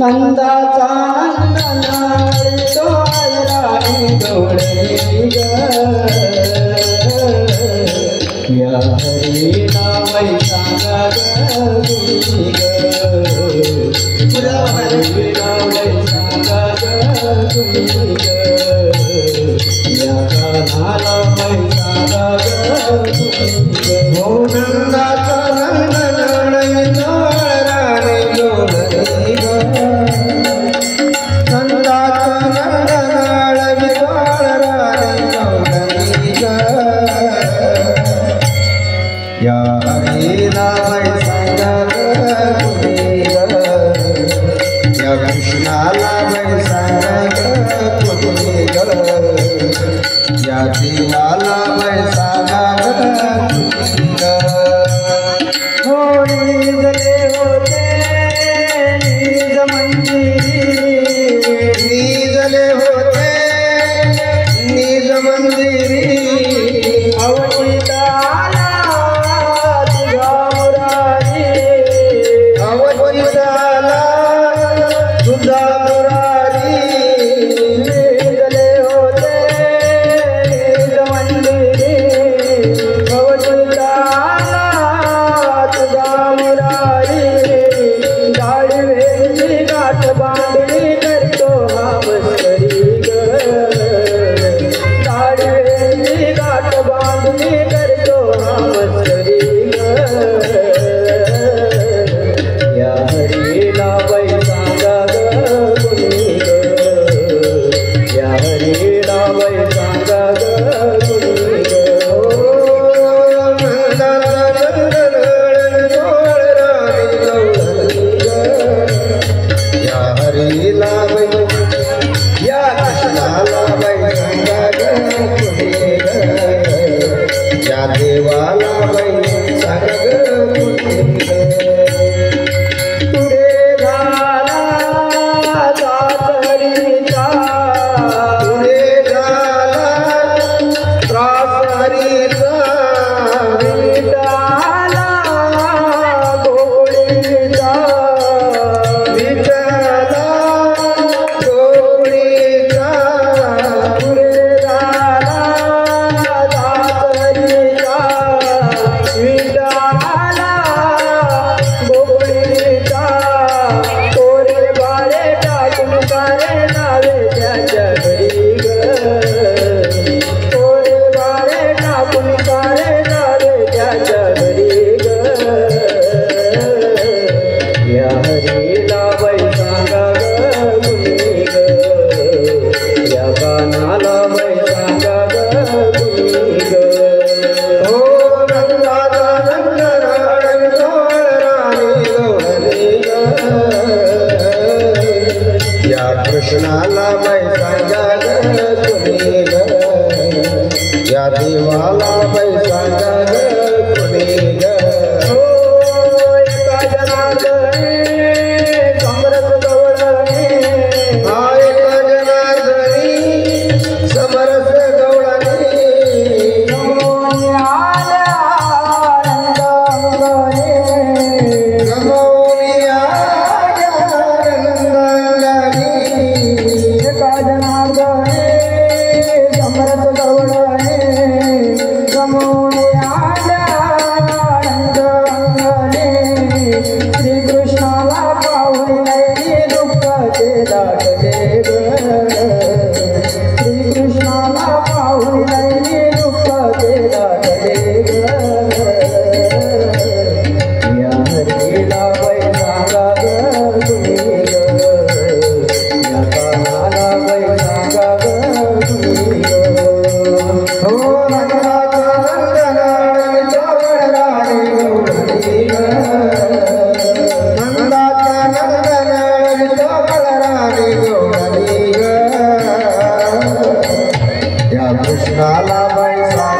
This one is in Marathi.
नंदाचा नंदन सोहराई डोळे ग या हरी नाम सांगा गुणी ग हरी नाम सांगा गुणी ग या नाला मै सांगा गुणी ग हो नंदाचा नंदन सोहराई डोळे ग या हरी नाम सांगा गुणी ग या कृष्णाला मै सांगा गुणी ग या देवाला मै सांगा गुणी ग हो निजले होते निज मंदिरी निजले होते निज मंदिरी अवचिताला तुझा मुरारी निजले होते निज मंदिरी अवचिताला तुझा मुरारी गाडवेची गाठ बांधली करतो हा मस्करी ग गाडवेची गाठ बांधली करतो हा मस्करी ग या हरीला बाई सांगा गुणी ग या हरीला बाई सांगा गुणी या हरीला बाई या कृष्णाला बाई सांगा गुणी ग या देवाला बाई सांगा गुणी ग कृष्णाला मै सांगा गुणी ग या देवाला मै सांगा गुणी ग हो एका जनार्दनी समरस गवळणी हा एका जनार्दनी समरस गवळणी नमोनी आल्या नंदनी नमोनी आल्या नंदनी समरस गवळणी समोनी आल्या श्री कृष्णाला पाहून नाही दुःखाचे दाटले ग श्री कृष्णाला पाहून नाही दुःखाचे दाटले ग या हरीला बाई सांगा गुणी ग या कानाला बाई सांगा गुणी ग हो नंदाचा नंदन सोहराई डोळे ग नंदाचा नंदन सोहराई डोळे ग या कृष्णाला बाई सांगा